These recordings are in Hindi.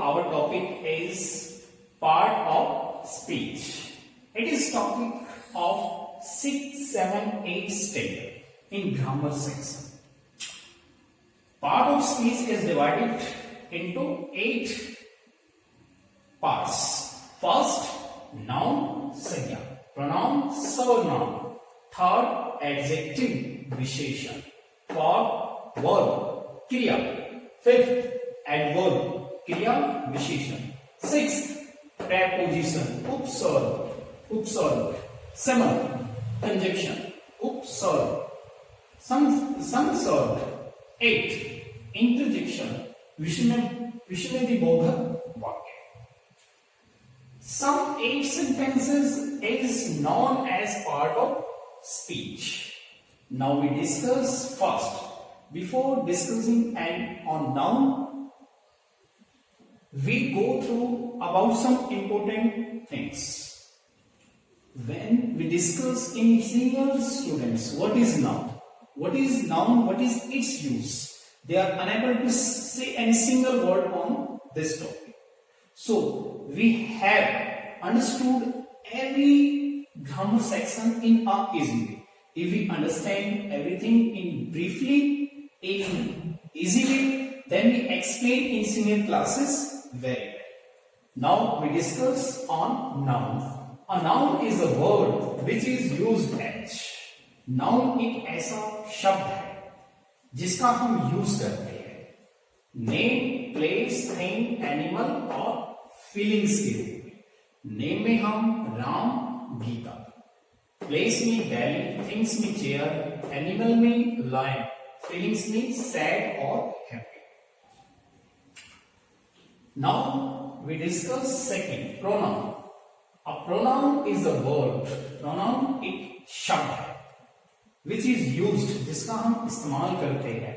our topic is part of speech. It is topic of 6, 7, 8 standard in grammar section. Part of speech is divided into 8 parts. First, noun, संज्ञा, pronoun, सर्वनाम. Third, adjective, विशेषण. Fourth, verb, क्रिया. Fifth, adverb, क्रिया, विशेषण. Sixth, preposition, उपसर्ग. Seventh, conjunction, उपसर्ग, संसर्ग. Eighth, interjection, विषयदिबोधक वाक्य. Some 8 sentences is known as part of speech. Now we discuss first. Before discussing on noun, we go through about some important things. When we discuss in senior students, what is noun? What is noun? What is its use? They are unable to say any single word on this topic. So we have understood every grammar section in a easy way. If we understand everything in briefly, in easy way, then we explain in senior classes very well. Now we discuss on noun. A noun is a word which is used as. Noun एक ऐसा शब्द है जिसका हम यूज करते हैं नेम, प्लेस, थिंग, एनिमल और फीलिंग्स के रूप में. नेम में हम राम, गीता. प्लेस में दिल्ली, थिंग्स में चेयर, एनिमल में लायन, फीलिंग्स में सैड और happy. Now we discuss second, pronoun. A pronoun is a word. Pronoun एक शब्द है which is used, जिसका हम इस्तेमाल करते हैं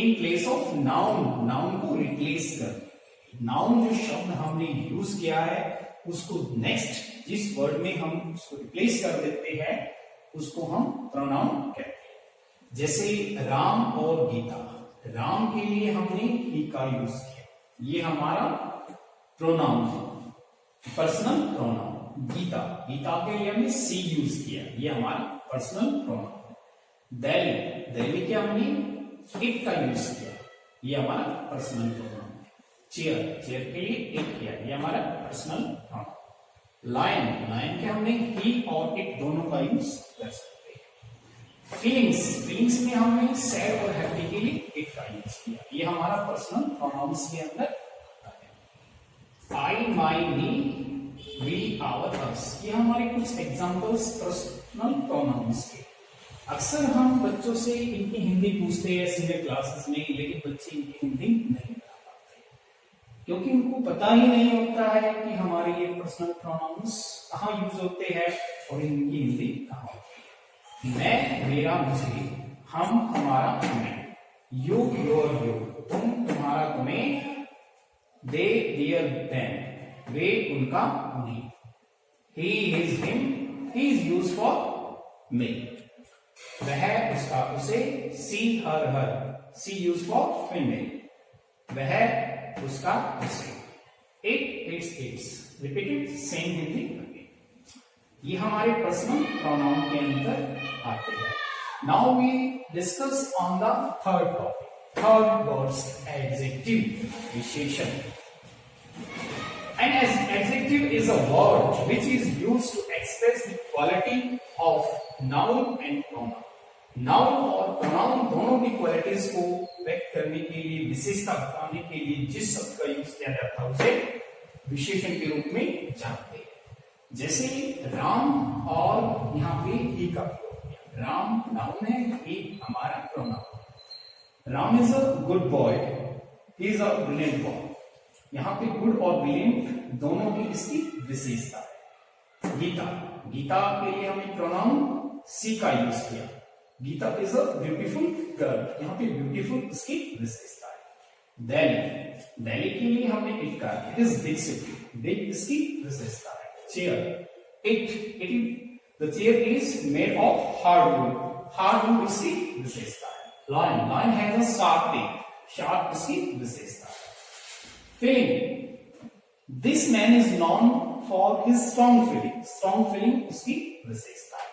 in place of noun. noun को replace कर. noun जो शब्द हमने यूज किया है उसको नेक्स्ट जिस वर्ड में हम उसको रिप्लेस कर देते हैं उसको हम प्रोनाउन कहते हैं. जैसे राम और गीता. राम के लिए हमने ही का यूज किया, ये हमारा प्रोनाउन है, पर्सनल प्रोनाउन. गीता के लिए हमने सी यूज किया, ये हमारा पर्सनल प्रोनाउन. दिल्ली के हमने इट का यूज किया, ये हमारा पर्सनल प्रोनाउन है. चेयर के लिए इट किया, ये हमारा पर्सनल प्रोनाउन. लायन के हमने ही और इट दोनों का यूज कर सकते हैं. फीलिंग्स में हमने सैड और हैप्पी के लिए इट का यूज किया, ये हमारा पर्सनल प्रोनाउंस के अंदर आता है. आई, माई, मी, वी, आवर, अस, ये हमारे कुछ एग्जांपल्स पर्सनल प्रोनाउंस के. अक्सर हम बच्चों से इनकी हिंदी पूछते हैं सीनियर क्लासेस में, लेकिन बच्चे इनकी हिंदी नहीं बता पाते क्योंकि उनको पता ही नहीं होता है कि हमारे ये पर्सनल प्रोनाउंस कहाँ यूज होते हैं और इनकी हिंदी कहाँ होती है. मैं, मेरा, मुझे, हम, हमारा, हमें, यू, योर, यू, तुम, तुम्हारा, तुम्हें, दे, देयर, देम, वे, उनका, उन्हें, he, his, him, he is use for me. वह, उसका, उसे, she, her, she use for female. वह, उसका, उसे. It, its, repeated same Hindi. ये हमारे पर्सनल प्रोनाउन के अंदर आते हैं. Now we discuss on the third topic. Third words, adjective, विशेषण. An adjective is a word which is used to express the quality of noun and pronoun. Noun और pronoun दोनों की क्वालिटीज को व्यक्त करने के लिए, विशेषता बताने के लिए जिस शब्द का यूज किया जाता है उसे विशेषण के रूप में जानते हैं. जैसे राम और यहाँ पे ही का प्रयोग किया. राम नाउन है, ही हमारा pronoun. Ram is a good boy, he is a brilliant boy. यहाँ पे गुड और ब्रिलियंट दोनों की इसकी विशेषता है. गीता के लिए हमने प्रोनाउन सी का यूज किया. Geeta is a beautiful girl, यहाँ पे ब्यूटीफुल इसकी विशेषता है. दिल्ली के लिए हमने इट का, it is big city, big इसकी विशेषता है. Chair, the chair is made of hardwood इसकी विशेषता है. Lion has a sharp teeth, sharp इसकी विशेषता है. This man is known for his strong feeling, strong feeling उसकी विशेषता है।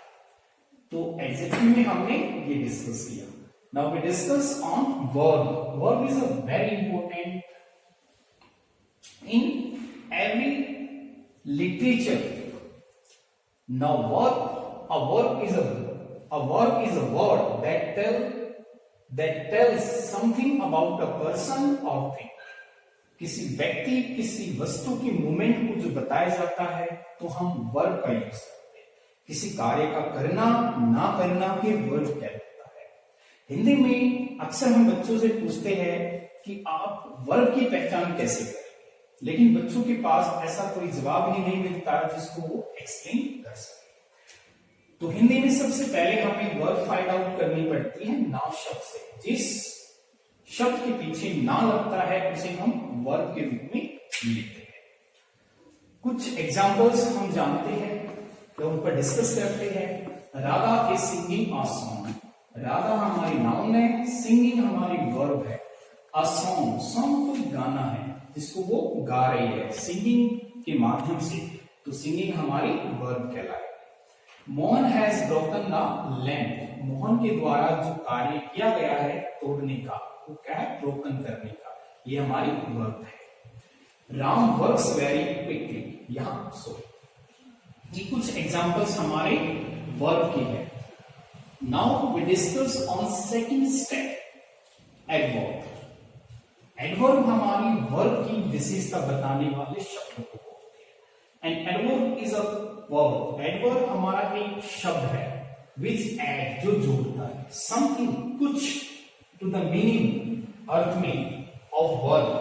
तो एडजेक्टिव में हमने ये डिस्कस किया। Now we discuss on verb. Verb is a very important in every literature. Now a verb is a word that tells something about a person or thing. किसी व्यक्ति, किसी वस्तु की मूवमेंट को जो बताया जाता है तो हम वर्ब का यूज करते हैं। किसी कार्य का करना ना करना के वर्ब कहलाता है। हिंदी में अक्सर हम बच्चों से पूछते हैं कि आप वर्ब की पहचान कैसे करें, लेकिन बच्चों के पास ऐसा कोई जवाब ही नहीं मिलता जिसको वो एक्सप्लेन कर सके। तो हिंदी में सबसे पहले हमें वर्ब फाइंड आउट करनी पड़ती है नाउन शब्द से। जिस शब्द के पीछे ना लगता है उसे हम वर्ब के रूप में लेते हैं। कुछ एग्जांपल्स हम जानते हैं तो उन पर डिस्कस करते हैं। Radha is singing a song. Radha हमारी नाउन है, सिंगिंग हमारी वर्ब है। अ सॉन्ग, सॉन्ग कोई गाना है जिसको वो गा रही है सिंगिंग के माध्यम से, तो सिंगिंग हमारी वर्ब कहलाएगी। Mohan has broken the lamp. Mohan के द्वारा जो कार्य किया गया है तोड़ने का, वो क्या है, ब्रोकन करने का, ये हमारी वर्ब है। Ram works very quickly. यहां सॉरी, ये कुछ एग्जांपल्स हमारे वर्ब की है। Now we discuss on second step, adverb. Adverb हमारी वर्ब की विशेषता बताने वाले शब्दों को बोलते हैं। And adverb is a verb. Adverb हमारा एक शब्द है विच एड, जो जोड़ता है, समथिंग, कुछ, टू द मीनिंग, अर्थ में, of verb,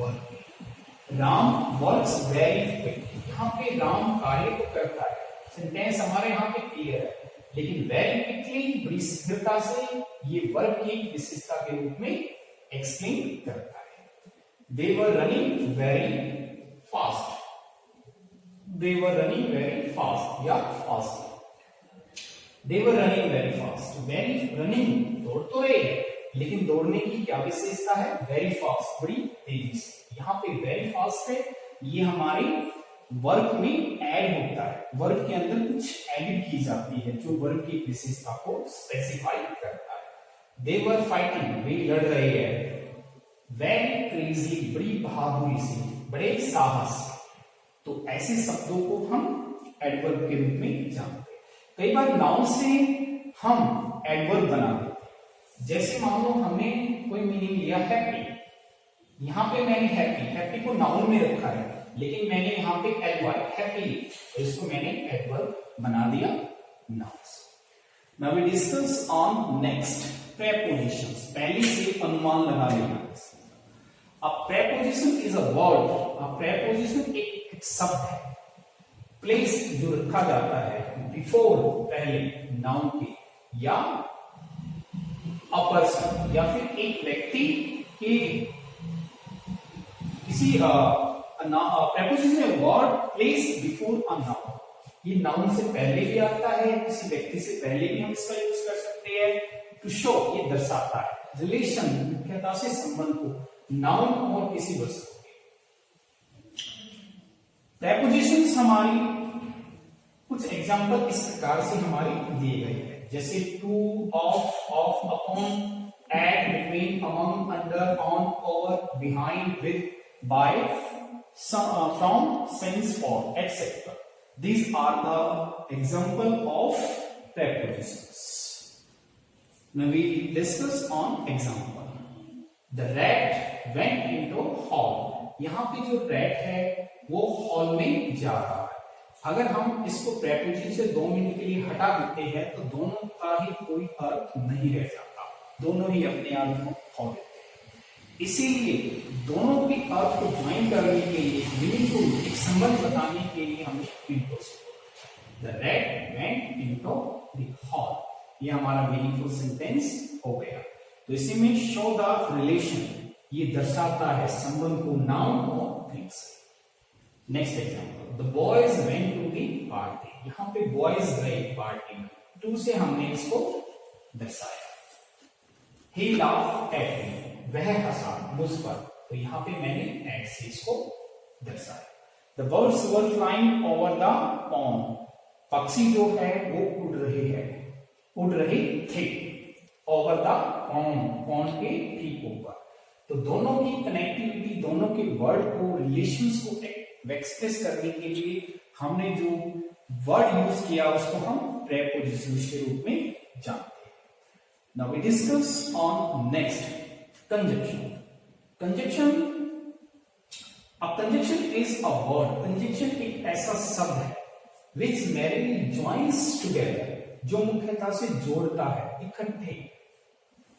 verb. Ram works very quickly. यहाँ पे राम कार्य को करता है, सेंटेंस हमारे यहाँ पे क्लियर है, लेकिन वेरी क्विकली, बड़ी शीघ्रता से, ये वर्ब की विशेषता के रूप में एक्सप्लेन करता है। They were running very fast. They were running very fast. या fast. They were running very fast. Very running, दौड़ तो रहे हैं, लेकिन दौड़ने की क्या विशेषता है, very fast, बड़ी तेजी से। यहाँ पे very fast है, ये हमारी वर्ब में ऐड होता है। वर्ब के अंदर कुछ एडिट की जाती है जो वर्ब की विशेषता को स्पेसिफाई करता है। They were fighting, वे लड़ रहे हैं। वेरी क्रेजी, बड़ी बहादुरी से, बड़े साहस से। तो ऐसे शब्दों को हम एडवर्ब के रूप में जानते हैं। कई बार नाउन से हम एडवर्ब बना देते हैं। जैसे मान लो हमने कोई मीनिंग लिया हैप्पी, यहां पे मैंने हैप्पी को नाउन में रखा है, लेकिन मैंने यहां पे एडवर्ब हैप्पी, तो इसको मैंने एडवर्ब बना दिया नाउन से। Now we discuss on next, prepositions. पहले से अनुमान लगा लेना। A preposition is a word. A preposition एक शब्द है, प्लेस जो रखा जाता है बिफोर, पहले, नाउन के, या अ पर्सन, या फिर एक व्यक्ति के किसी preposition है word place before a noun. ये नाउन से पहले भी आता है, किसी व्यक्ति से पहले भी हम इसका यूज कर सकते हैं। टू शो, ये दर्शाता है रिलेशन, मुख्यता से संबंध को, नाउन और किसी वस्तु के। प्रेपोजिशंस हमारी कुछ एग्जांपल इस प्रकार से हमारी दिए गए हैं, जैसे to, of, upon, at, between, among, under, on, over, behind, with, by, from, since, for, etcetera. These are the example of prepositions. Now we discuss on example. The rat went into hall. यहाँ पे जो rat है वो हॉल में जा रहा है। अगर हम इसको preposition से 2 मिनट के लिए हटा देते हैं तो दोनों का ही कोई अर्थ नहीं रह जाता, दोनों ही अपने अर्थ को खो देते हैं। इसीलिए दोनों के अर्थ को ज्वाइन करने के लिए, मीनिंगफुल, एक संबंध बताने के लिए हमें into से, The rat went into the hall. ये हमारा मीनिंगफुल सेंटेंस हो गया। तो इसी में शो द रिलेशन, ये दर्शाता है संबंध को नाउन और things. Next example, the boys went to the party. यहाँ पे बॉयज गए पार्टी में, टू से हमने इसको दर्शाया। ही लाफ्ड एट मी, वह हंसा मुझ पर, तो यहाँ पे मैंने एट से इसको दर्शाया। The birds were flying over the pond, पक्षी जो है वो उड़ रहे थे ओवर द पॉन्ड के ठीक ऊपर। तो दोनों की कनेक्टिविटी, दोनों के वर्ड को, रिलेशंस को एक्सप्रेस करने के लिए हमने जो वर्ड यूज किया उसको हम प्रेपोजिशंस के रूप में जानते हैं। Now we discuss on next conjunction. Conjunction is a word, conjunction एक ऐसा शब्द है विच मैरिली ज्वाइंस टुगेदर, जो मुख्यतः से जोड़ता है,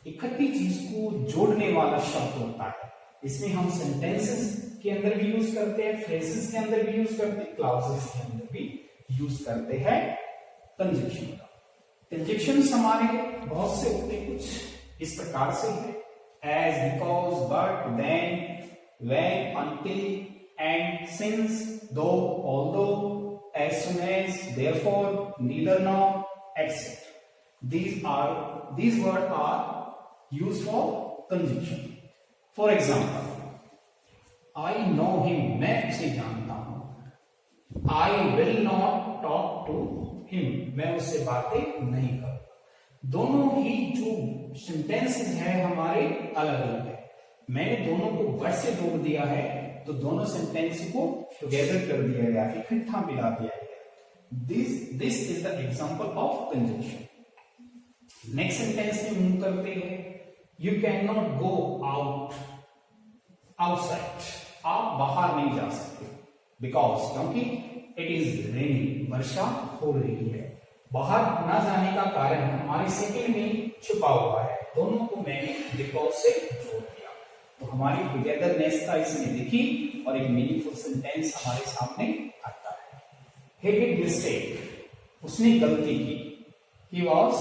इकट्ठी चीज को जोड़ने वाला शब्द होता है। इसमें हम सेंटेंसेस के अंदर भी यूज करते हैं, फ्रेजेस के अंदर भी यूज करते हैं, क्लाउजेस के अंदर भी यूज करते हैं कंजंक्शन का। कंजंक्शंस हमारे बहुत से होते, कुछ इस प्रकार से है, as, because, but, then, when, until, and, since, though, although, as soon as, therefore, neither, nor, etc. These words are used for conjunction. For example, I know him, मैं उसे जानता हूं। I will not talk to him, मैं उससे बातें नहीं करूंगा। दोनों ही जो सेंटेंसेस है हमारे अलग अलग है। मैंने दोनों को वर्ड से जोड़ दिया है, तो दोनों सेंटेंस को टुगेदर कर दिया गया, इकट्ठा मिला दिया गया। This is the example of conjunction. Next sentence में मूव करते हैं। You can not go outside, आप बाहर नहीं जा सकते, बिकॉज, क्योंकि इट इज रेनिंग, वर्षा हो रही है। बाहर ना जाने का कारण हमारे सेकंड में छुपा हुआ है, दोनों को मैंने बिकॉज से जोड़ दिया, तो हमारी टुगेदरनेस का इसमें दिखी और एक मीनिंगफुल सेंटेंस हमारे सामने आता है। He did mistake, उसने गलती की। He was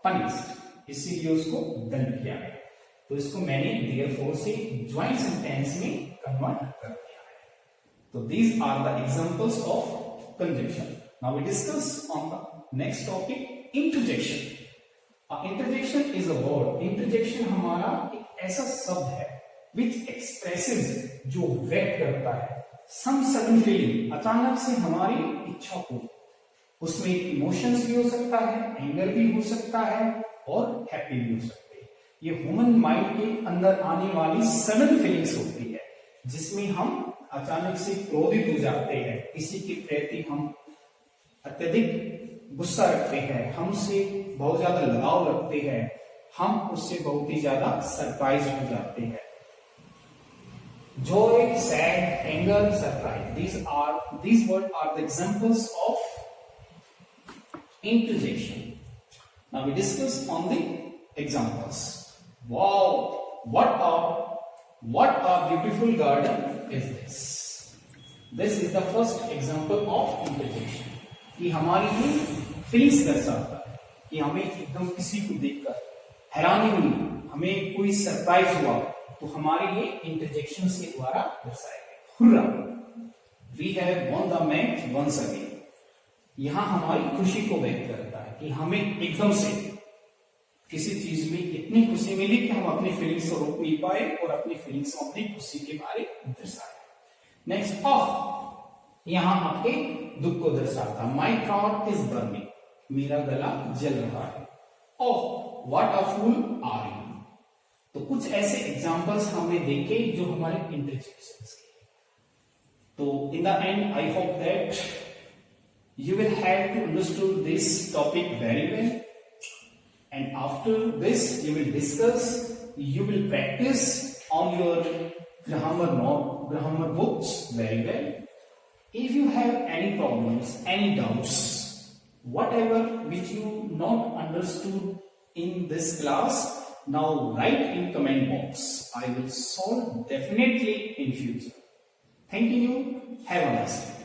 punished, इसीलिए उसको दंड किया गया। तो इसको मैंने therefore से ज्वाइंट सेंटेंस में कन्वर्ट कर दिया है। तो these are the examples of conjunction. Now we discuss on the next topic, interjection. Interjection is a word. Interjection हमारा एक ऐसा शब्द है which expresses, जो व्यक्त करता है some sudden feeling, अचानक से हमारी इच्छा को। उसमें इमोशंस भी हो सकता है, एंगर भी हो सकता है और हैप्पी भी हो सकते हैं। ये ह्यूमन माइंड के अंदर आने वाली सडन फीलिंग्स होती है, जिसमें हम अचानक से क्रोधित हो जाते हैं, किसी के प्रति हम अत्यधिक गुस्सा रखते हैं, हमसे बहुत ज्यादा लगाव रखते हैं, हम उससे बहुत ही ज्यादा सरप्राइज हो जाते हैं। Joy, sad, anger, surprise. These words are the examples of interjection. Now we discuss on the examples. Wow, what a beautiful garden is this? This is the first example of interjection. कि हमारी ही फीलिंग्स दर्शाता है कि हमें एकदम किसी को देखकर हैरानी हुई, हमें कोई सरप्राइज हुआ, तो हमारे ये इंटरजेक्शन के द्वारा दर्शाए गए। Hurrah, we have won the match once again, यहां हमारी खुशी को व्यक्त करता है कि हमें एकदम से किसी चीज में इतनी खुशी मिली कि हम अपनी फीलिंग्स को रोक नहीं पाए और अपनी फीलिंग्स को, अपनी खुशी के बारे में दर्शाए। नेक्स्ट, यहां आपके दुख को दर्शाता है। माई थ्रोट इज बर्निंग, मेरा गला जल रहा है। Oh what a fool are you. तो कुछ ऐसे एग्जांपल्स हमने देखे जो हमारे इंटरजेक्शंस के। तो in the and I hope that you will have to understood this topic very well, and after this you will discuss, you will practice on your grammar books very well. If you have any problems, any doubts, whatever which you not understood in this class, now write in comment box. I will solve definitely in future. Thank you. Have a nice day.